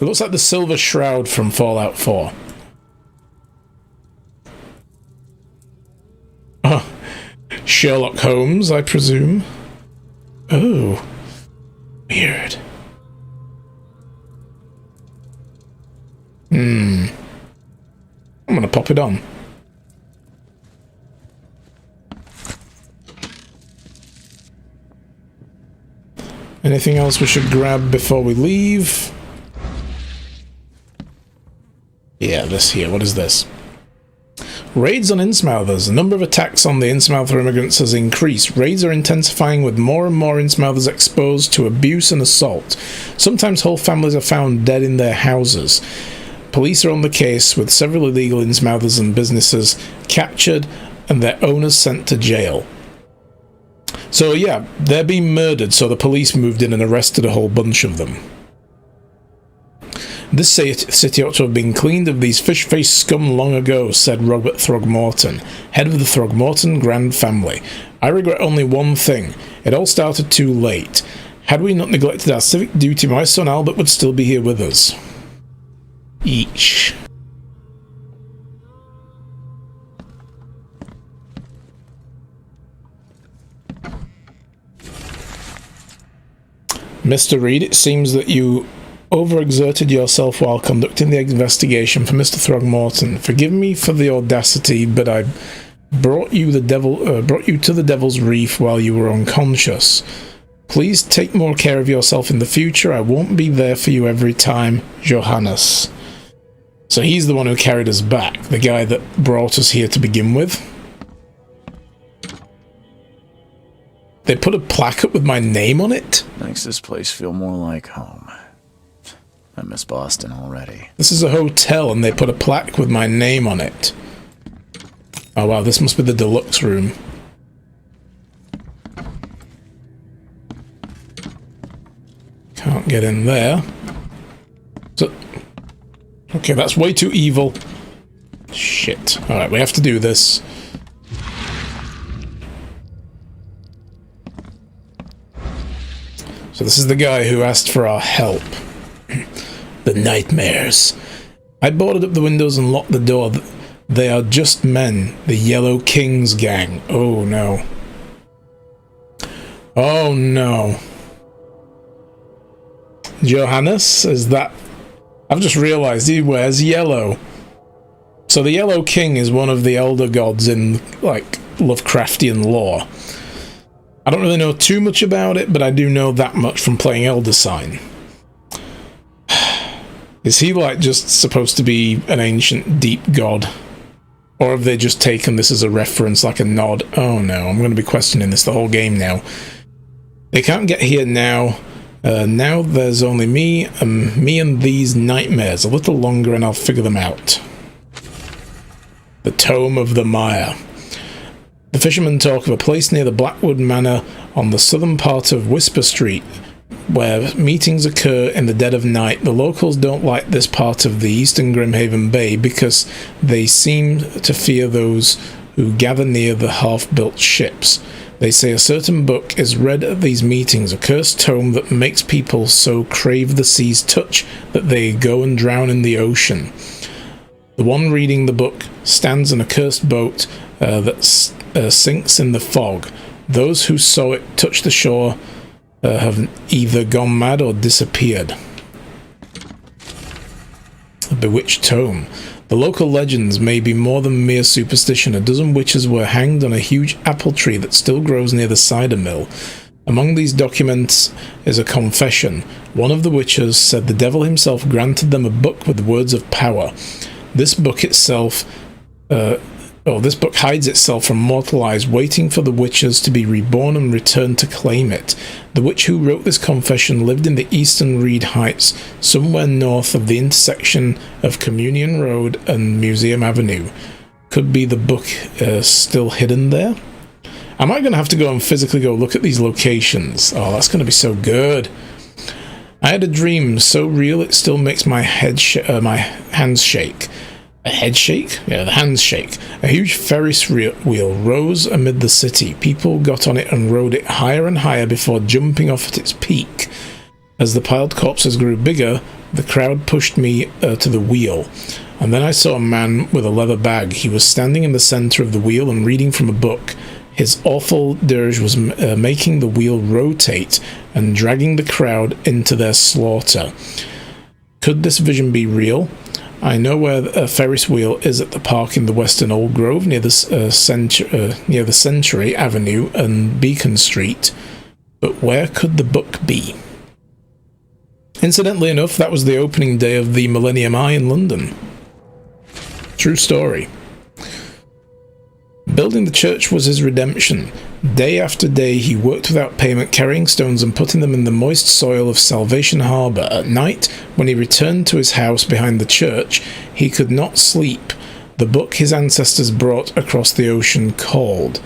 It looks like the Silver Shroud from Fallout 4. Oh, Sherlock Holmes, I presume. Oh, weird. I'm gonna pop it on. Anything else we should grab before we leave? Yeah, this here. What is this? Raids on Innsmouthers. The number of attacks on the Innsmouther immigrants has increased. Raids are intensifying with more and more Innsmouthers exposed to abuse and assault. Sometimes whole families are found dead in their houses. Police are on the case with several illegal Innsmouthers and businesses captured and their owners sent to jail. So yeah, they're being murdered, so the police moved in and arrested a whole bunch of them. This city ought to have been cleaned of these fish-faced scum long ago, said Robert Throgmorton, head of the Throgmorton Grand family. I regret only one thing. It all started too late. Had we not neglected our civic duty, my son Albert would still be here with us. Each. Mr. Reed, it seems that you overexerted yourself while conducting the investigation for Mr. Throgmorton. Forgive me for the audacity, but I brought you to the Devil's Reef while you were unconscious. Please take more care of yourself in the future. I won't be there for you every time, Johannes. So he's the one who carried us back, the guy that brought us here to begin with. They put a plaque up with my name on it? Makes this place feel more like home. I miss Boston already. This is a hotel and they put a plaque with my name on it. Oh wow, this must be the deluxe room. Can't get in there. So, okay, that's way too evil. Shit. Alright, we have to do this. So this is the guy who asked for our help. The nightmares. I boarded up the windows and locked the door. They are just men. The Yellow Kings gang. Oh no. Oh no. Johannes, is that... I've just realized he wears yellow. So the Yellow King is one of the elder gods in, like, Lovecraftian lore. I don't really know too much about it, but I do know that much from playing Elder Sign. Is he, like, just supposed to be an ancient, deep god? Or have they just taken this as a reference, like a nod? Oh no, I'm going to be questioning this the whole game now. They can't get here now. Now there's only me and these nightmares. A little longer and I'll figure them out. The Tome of the Mire. The fishermen talk of a place near the Blackwood Manor on the southern part of Whisper Street, where meetings occur in the dead of night. The locals don't like this part of the eastern Grimhaven Bay because they seem to fear those who gather near the half-built ships. They say a certain book is read at these meetings, a cursed tome that makes people so crave the sea's touch that they go and drown in the ocean. The one reading the book stands in a cursed boat that sinks in the fog. Those who saw it touch the shore have either gone mad or disappeared. A bewitched tome. The local legends may be more than mere superstition. A dozen witches were hanged on a huge apple tree that still grows near the cider mill. Among these documents is a confession. One of the witches said the devil himself granted them a book with words of power. This book hides itself from mortal eyes, waiting for the witches to be reborn and return to claim it. The witch who wrote this confession lived in the eastern Reed Heights, somewhere north of the intersection of Communion Road and Museum Avenue. Could be the book still hidden there? Am I going to have to go and physically go look at these locations? Oh, that's going to be so good. I had a dream so real it still makes my hands shake. A head shake? Yeah, the hands shake. A huge Ferris wheel rose amid the city. People got on it and rode it higher and higher before jumping off at its peak. As the piled corpses grew bigger, The crowd pushed me to the wheel, and then I saw a man with a leather bag. He was standing in the center of the wheel and reading from a book. His awful dirge was making the wheel rotate and dragging the crowd into their slaughter. Could this vision be real? I know where a Ferris wheel is at the park in the Western Old Grove near the Century Avenue and Beacon Street, but where could the book be? Incidentally enough, that was the opening day of the Millennium Eye in London. True story. Building the church was his redemption. Day after day he worked without payment, carrying stones and putting them in the moist soil of Salvation Harbour. At night, when he returned to his house behind the church, he could not sleep. The book his ancestors brought across the ocean called.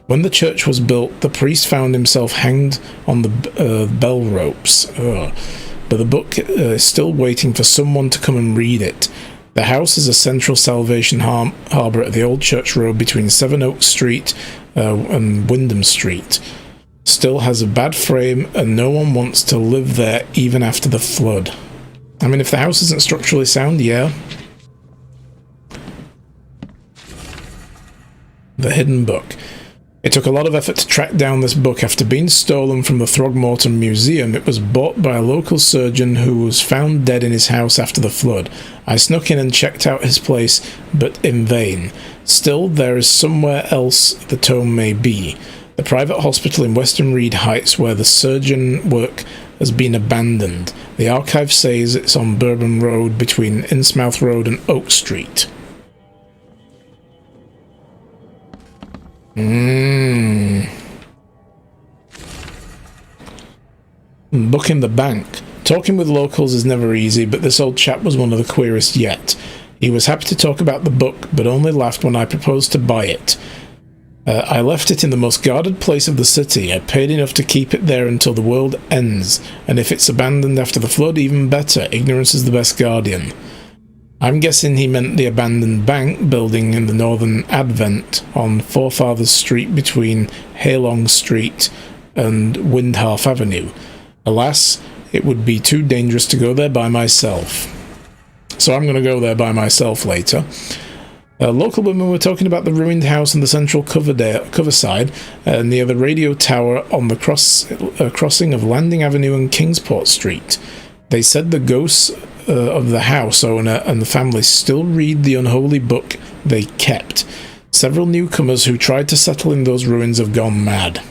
When the church was built, the priest found himself hanged on the bell ropes. But the book is still waiting for someone to come and read it. The house is a central Salvation Harbour at the Old Church Road between Sevenoaks Street and Wyndham Street. Still has a bad frame, and no one wants to live there even after the flood. I mean, if the house isn't structurally sound, yeah. The Hidden Book. It took a lot of effort to track down this book. After being stolen from the Throgmorton Museum, it was bought by a local surgeon who was found dead in his house after the flood. I snuck in and checked out his place, but in vain. Still, there is somewhere else the tome may be. The private hospital in Western Reed Heights where the surgeon work has been abandoned. The archive says it's on Bourbon Road between Innsmouth Road and Oak Street. Book in the bank. Talking with locals is never easy, but this old chap was one of the queerest yet. He was happy to talk about the book, but only laughed when I proposed to buy it. I left it in the most guarded place of the city. I paid enough to keep it there until the world ends, and if it's abandoned after the flood, even better. Ignorance is the best guardian. I'm guessing he meant the abandoned bank building in the Northern Advent on Forefathers Street between Halong Street and Windhalf Avenue. Alas, it would be too dangerous to go there by myself. So I'm going to go there by myself later. Local women were talking about the ruined house on the central cover side near the radio tower on the crossing of Landing Avenue and Kingsport Street. They said the ghosts of the house owner and the family still read the unholy book they kept. Several newcomers who tried to settle in those ruins have gone mad.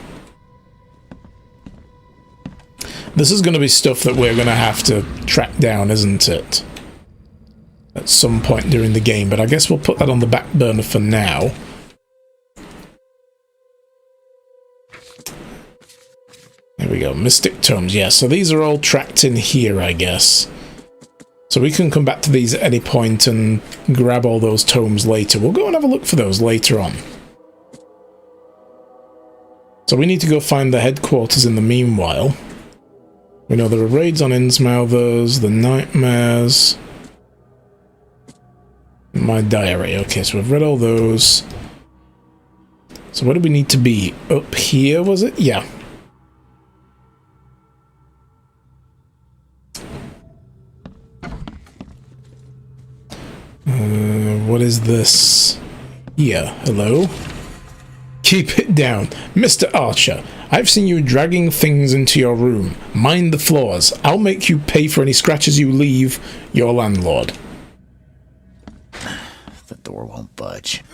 This is going to be stuff that we're going to have to track down, isn't it? At some point during the game, but I guess we'll put that on the back burner for now. There we go, Mystic Tomes. Yeah, so these are all tracked in here, I guess. So we can come back to these at any point and grab all those tomes later. We'll go and have a look for those later on. So we need to go find the headquarters in the meanwhile. We know there are raids on Innsmouthers, the Nightmares... My diary. Okay, so we've read all those. So where do we need to be? Up here, was it? Yeah. What is this? Here. Hello? Keep it down. Mr. Archer, I've seen you dragging things into your room. Mind the floors. I'll make you pay for any scratches you leave your landlord. The door won't budge.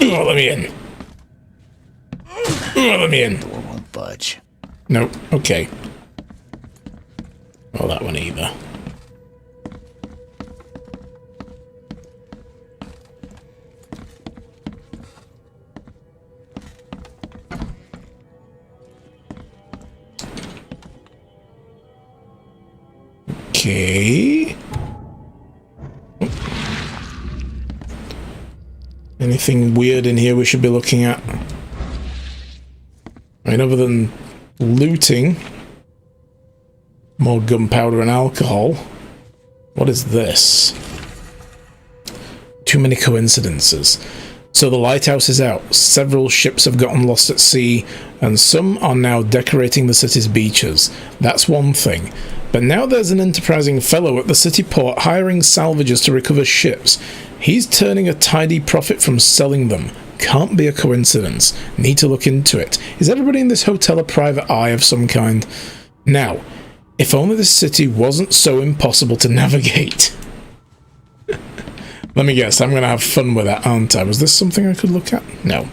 Oh, let me in. Oh, let me in. The door won't budge. Nope. Okay. Well, that one either. Okay. Anything weird in here we should be looking at? I mean, other than looting, more gunpowder and alcohol. What is this? Too many coincidences. So the lighthouse is out. Several ships have gotten lost at sea, and some are now decorating the city's beaches. That's one thing. But now there's an enterprising fellow at the city port hiring salvagers to recover ships. He's turning a tidy profit from selling them. Can't be a coincidence. Need to look into it. Is everybody in this hotel a private eye of some kind? Now, if only this city wasn't so impossible to navigate. Let me guess, I'm going to have fun with that, aren't I? Was this something I could look at? No.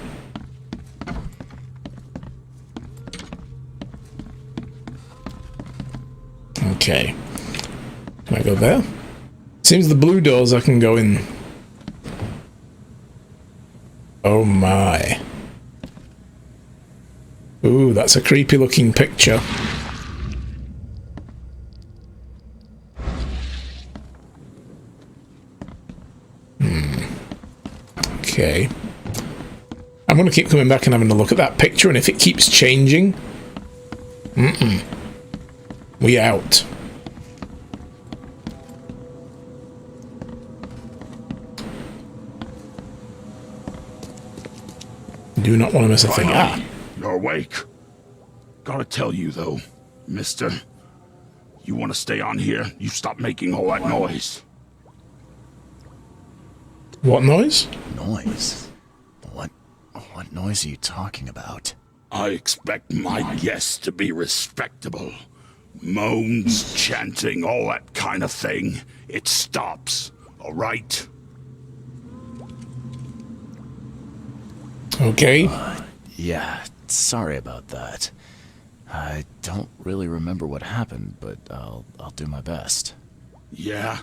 Okay. Can I go there? Seems the blue doors I can go in. Oh my. Ooh, that's a creepy looking picture. Okay. I'm going to keep coming back and having a look at that picture, and if it keeps changing... we out. Do not want to miss a thing. Ah! You're awake. Gotta tell you, though, mister. You want to stay on here? You stop making all that noise. What noise? Noise? What noise are you talking about? I expect my guests to be respectable. Moans, chanting, all that kind of thing. It stops, all right? Okay. Yeah, sorry about that. I don't really remember what happened, but I'll do my best. Yeah?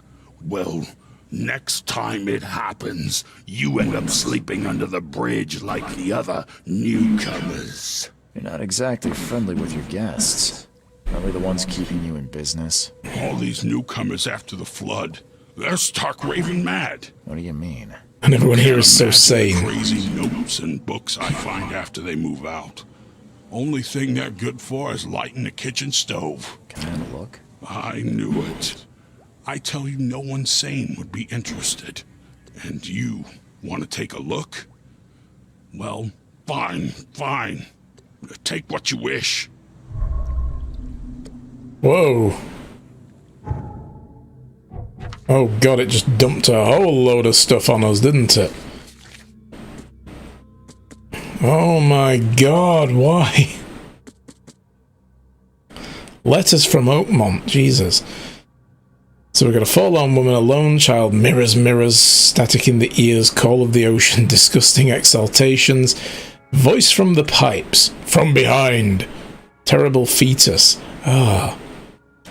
Well, next time it happens, you end up sleeping under the bridge like the other newcomers. You're not exactly friendly with your guests. Are we the ones keeping you in business? All these newcomers after the flood, they're stark raving mad. What do you mean? And everyone here is so Imagine sane. the crazy notes and books I find after they move out. Only thing they're good for is lighting the kitchen stove. Can I have a look? I knew it. I tell you, no one sane would be interested. And you want to take a look? Well, fine. Take what you wish. Whoa. Oh god, it just dumped a whole load of stuff on us, didn't it? Oh my god, why? Letters from Oakmont, Jesus. So we've got a forlorn woman, a lone child, mirrors, mirrors, static in the ears, call of the ocean, disgusting exaltations, voice from the pipes, from behind, terrible fetus. Ah.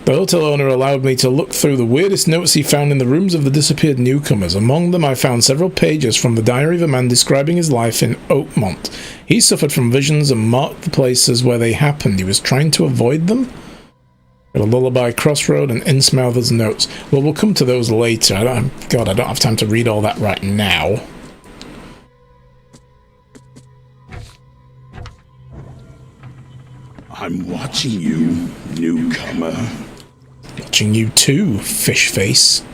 The hotel owner allowed me to look through the weirdest notes he found in the rooms of the disappeared newcomers. Among them I found several pages from the diary of a man describing his life in Oakmont. He suffered from visions and marked the places where they happened. He was trying to avoid them? Got a lullaby, crossroad, and Innsmouther's notes. Well, we'll come to those later. I don't have time to read all that right now. I'm watching you, newcomer. Watching you too, fish face.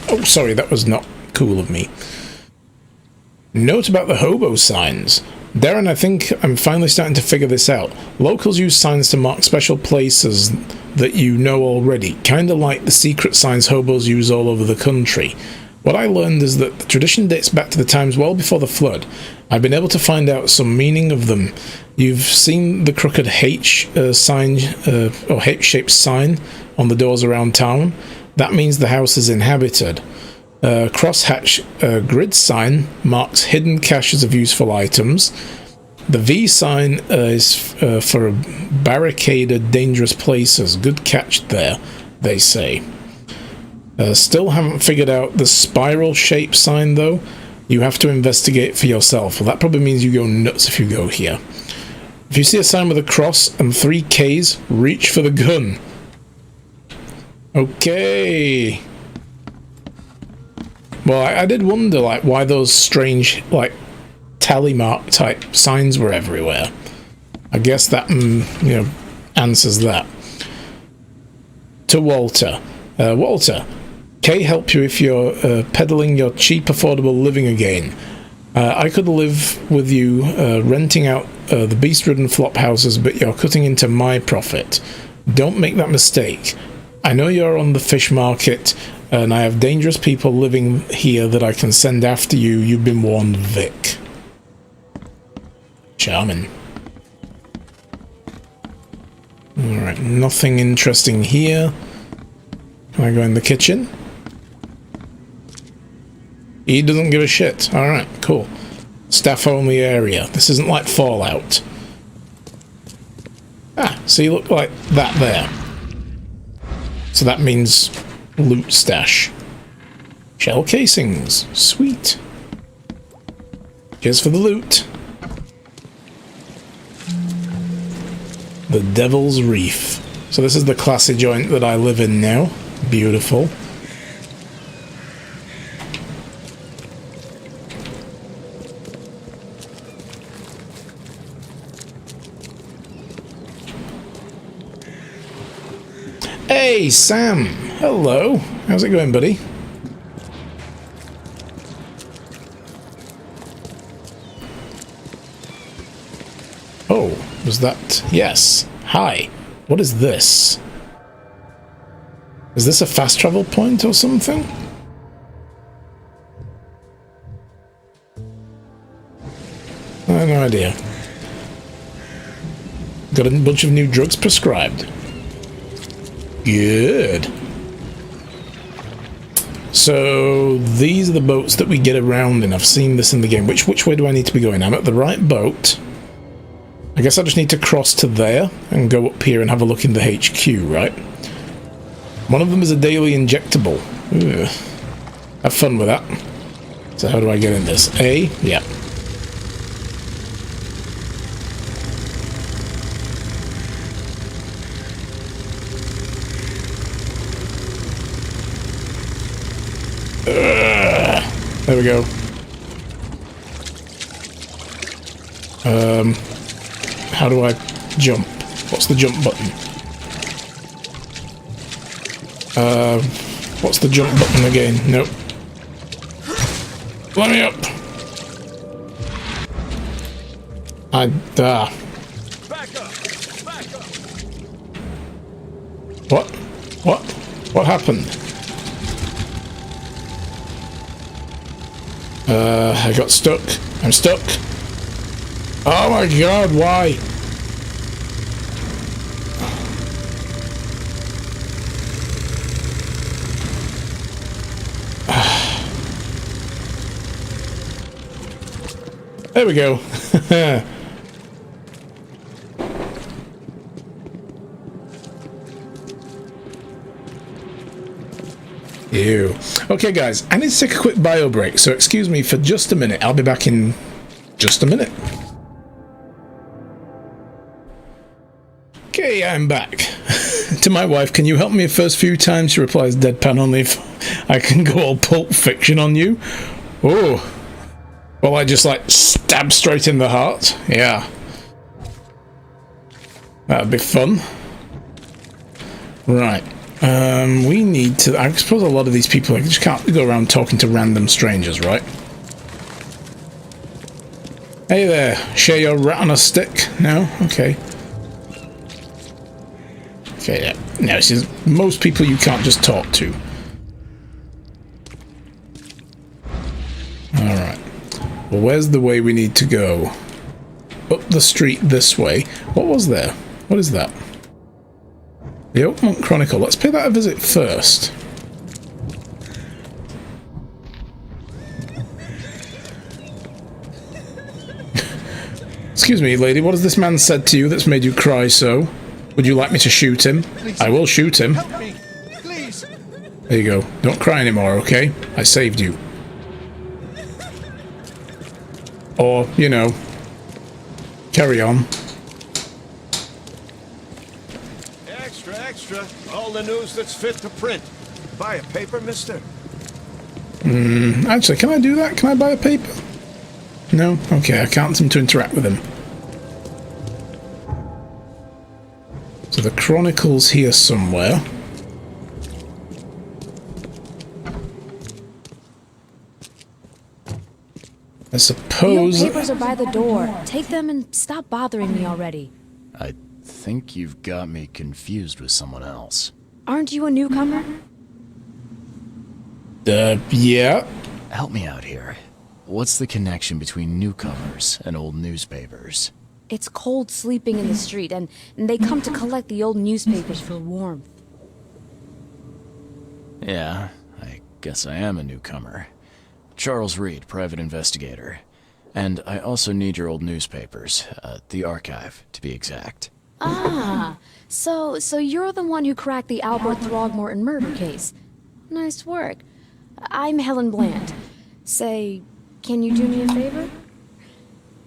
Oh, sorry, that was not cool of me. Note about the hobo signs. Darren, I think I'm finally starting to figure this out. Locals use signs to mark special places that you know already, kinda like the secret signs hobos use all over the country. What I learned is that the tradition dates back to the times well before the flood. I've been able to find out some meaning of them. You've seen the crooked H sign, or H-shaped sign on the doors around town. That means the house is inhabited. Crosshatch grid sign marks hidden caches of useful items. The V sign is for barricaded dangerous places. Good catch there, they say. Still haven't figured out the spiral shape sign though. You have to investigate for yourself. Well, that probably means you go nuts if you go here. If you see a sign with a cross and 3 Ks, reach for the gun. Okay. Well, I did wonder, like, why those strange, like, tally mark type signs were everywhere. I guess that, answers that. To Walter. Walter, Kay help you if you're peddling your cheap, affordable living again. I could live with you renting out the beast-ridden flop houses, but you're cutting into my profit. Don't make that mistake. I know you're on the fish market, and I have dangerous people living here that I can send after you. You've been warned, Vic. Charming. Alright, nothing interesting here. Can I go in the kitchen? He doesn't give a shit. Alright, cool. Staff only area. This isn't like Fallout. Ah, so you look like that there. So that means loot stash. Shell casings. Sweet. Cheers for the loot. The Devil's Reef. So this is the classy joint that I live in now. Beautiful. Hey, Sam. Hello. How's it going, buddy? Oh, was that... Yes. Hi. What is this? Is this a fast travel point or something? I have no idea. Got a bunch of new drugs prescribed. Good. So these are the boats that we get around in. I've seen this in the game. Which way do I need to be going? I'm at the right boat. I guess I just need to cross to there and go up here and have a look in the HQ, right? One of them is a daily injectable. Ugh. Have fun with that. So how do I get in this? A? Yeah. There we go. How do I jump? What's the jump button? What's the jump button again? Nope. Let me up. Back up. Back up. What? What? What happened? I got stuck. I'm stuck. Oh my god, why? There we go. Ew. Okay, guys, I need to take a quick bio break, so excuse me for just a minute. I'll be back in just a minute. Okay, I'm back. To my wife, can you help me the first few times? She replies deadpan only if I can go all Pulp Fiction on you. Oh. Well, I just like stab straight in the heart. Yeah. That'd be fun. Right. We need to... I suppose a lot of these people like, just can't go around talking to random strangers, right? Hey there, share your rat on a stick? No? Okay. Okay, yeah. No, see, most people you can't just talk to. Alright. Well, where's the way we need to go? Up the street this way. What was there? What is that? The Oakmont Chronicle. Let's pay that a visit first. Excuse me, lady, what has this man said to you that's made you cry so? Would you like me to shoot him? Please. I will shoot him. Help me, please. There you go. Don't cry anymore, okay? I saved you. Or, you know, carry on. Extra. All the news that's fit to print. Buy a paper, mister? Actually, can I do that? Can I buy a paper? No? Okay, I can't seem to interact with him. So the Chronicle's here somewhere. I suppose... Your papers are by the door. Take them and stop bothering me already. I think you've got me confused with someone else. Aren't you a newcomer? Yeah. Help me out here. What's the connection between newcomers and old newspapers? It's cold sleeping in the street, and they come to collect the old newspapers for warmth. Yeah, I guess I am a newcomer. Charles Reed, private investigator. And I also need your old newspapers, the archive, to be exact. Ah, so you're the one who cracked the Albert Throgmorton murder case. Nice work. I'm Helen Bland. Say, can you do me a favor?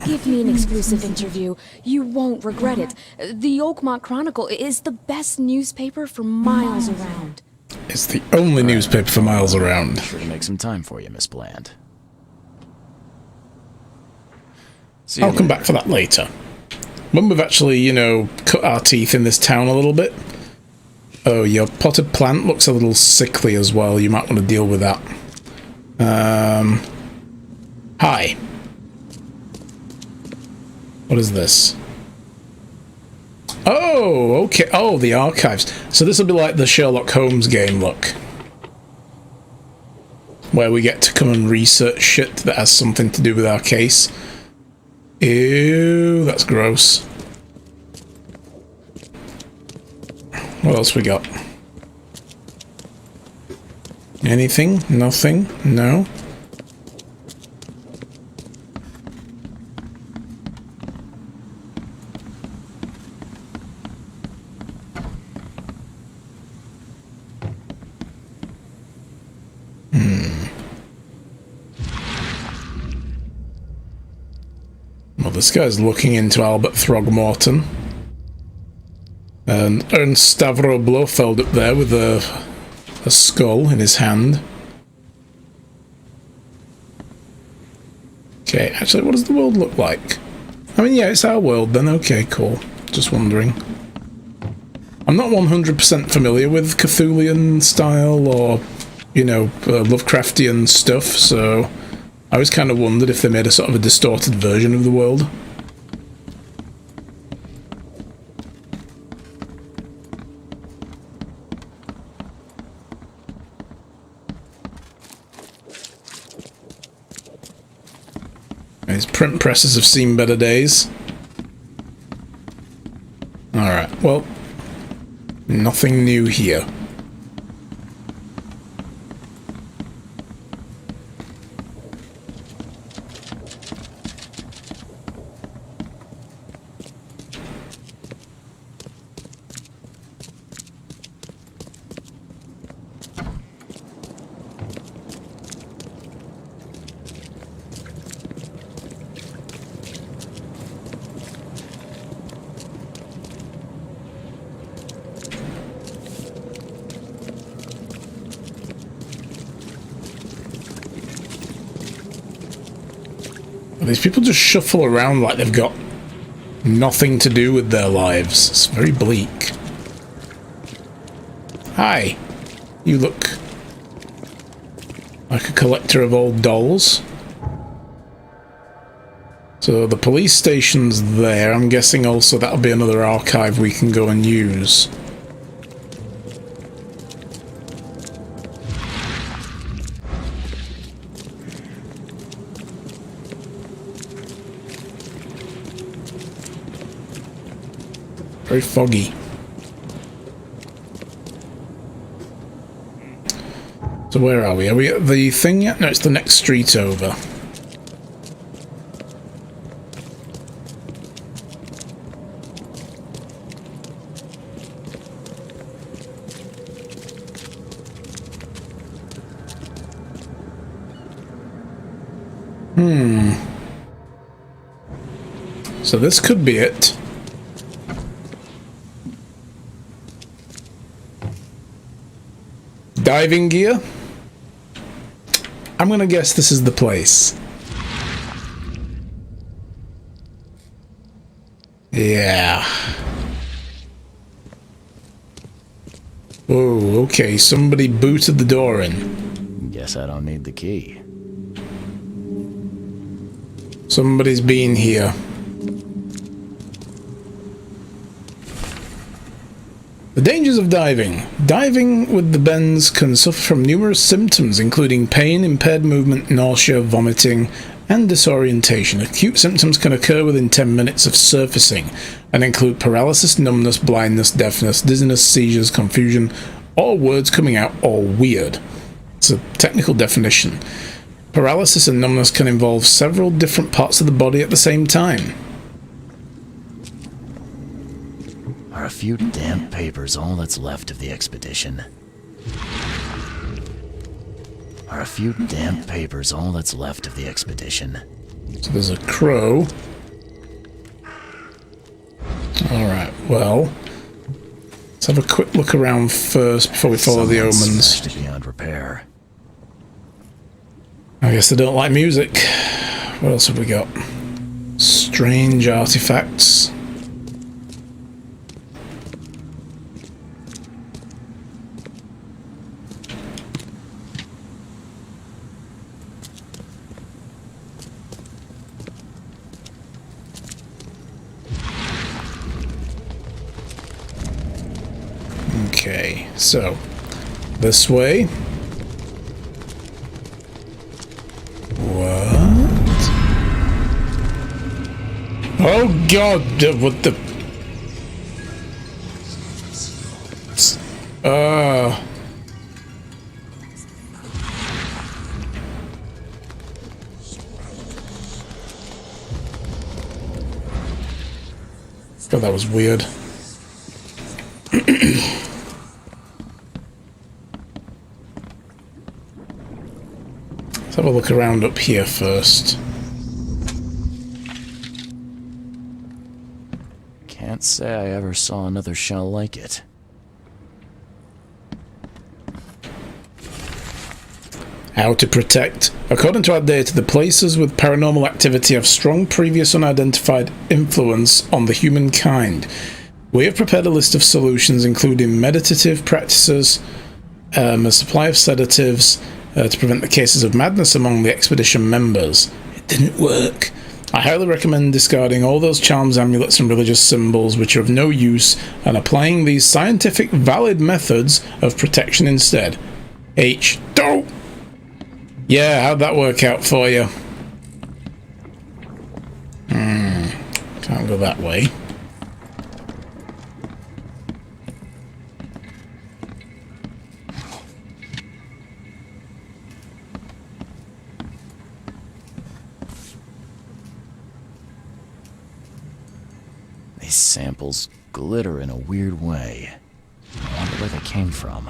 Give me an exclusive interview. You won't regret it. The Oakmont Chronicle is the best newspaper for miles around. It's the only newspaper for miles around. Sure to make some time for you, Miss Bland. See you I'll come later. back for that later. When we've actually, you know, cut our teeth in this town a little bit. Oh, your potted plant looks a little sickly as well. You might want to deal with that. Hi. What is this? Oh, okay. Oh, the archives. So this will be like the Sherlock Holmes game, look. Where we get to come and research shit that has something to do with our case. Ew, that's gross. What else we got? Anything? Nothing? No? Well, this guy's looking into Albert Throgmorton. And Ernst Stavro Blofeld up there with a skull in his hand. Okay, actually, what does the world look like? I mean, yeah, it's our world then. Okay, cool. Just wondering. I'm not 100% familiar with Cthulhian style or, you know, Lovecraftian stuff, so I always kind of wondered if they made a sort of a distorted version of the world. These print presses have seen better days. Alright, well, nothing new here. These people just shuffle around like they've got nothing to do with their lives. It's very bleak. Hi. You look like a collector of old dolls. So the police station's there. I'm guessing also that'll be another archive we can go and use. Very foggy. So where are we? Are we at the thing yet? No, it's the next street over. So this could be it. Diving gear? I'm gonna guess this is the place. Yeah. Oh, okay. Somebody booted the door in. Guess I don't need the key. Somebody's been here. The dangers of diving. Diving with the bends can suffer from numerous symptoms, including pain, impaired movement, nausea, vomiting, and disorientation. Acute symptoms can occur within 10 minutes of surfacing and include paralysis, numbness, blindness, deafness, dizziness, seizures, confusion, or words coming out all weird. It's a technical definition. Paralysis and numbness can involve several different parts of the body at the same time. Are a few damp papers all that's left of the expedition? Are a few damp papers all that's left of the expedition? So there's a crow. Alright, well, let's have a quick look around first before we follow the omens. Smashed it beyond repair. I guess they don't like music. What else have we got? Strange artifacts. Okay, so this way. What? Oh God! What the? God, that was weird. Let's have a look around up here first. Can't say I ever saw another shell like it. How to protect. According to our data, the places with paranormal activity have strong previous unidentified influence on the humankind. We have prepared a list of solutions including meditative practices, a supply of sedatives, to prevent the cases of madness among the expedition members. It didn't work. I highly recommend discarding all those charms, amulets, and religious symbols which are of no use and applying these scientific, valid methods of protection instead. H. Dope! Yeah, how'd that work out for you? Can't go that way. These samples glitter in a weird way. I wonder where they came from.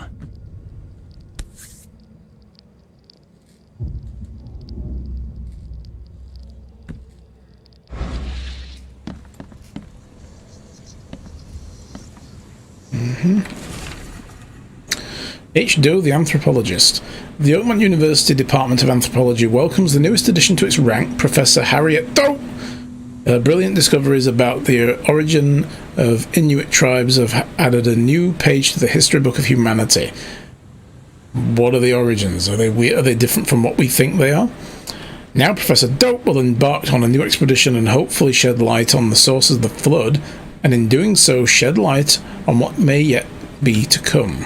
H. Doe, the anthropologist. The Oakmont University Department of Anthropology welcomes the newest addition to its rank, Professor Harriet Doe. Her brilliant discoveries about the origin of Inuit tribes have added a new page to the history book of humanity. What are the origins? Are they different from what we think they are? Now Professor Dope will embark on a new expedition and hopefully shed light on the sources of the flood, and in doing so shed light on what may yet be to come.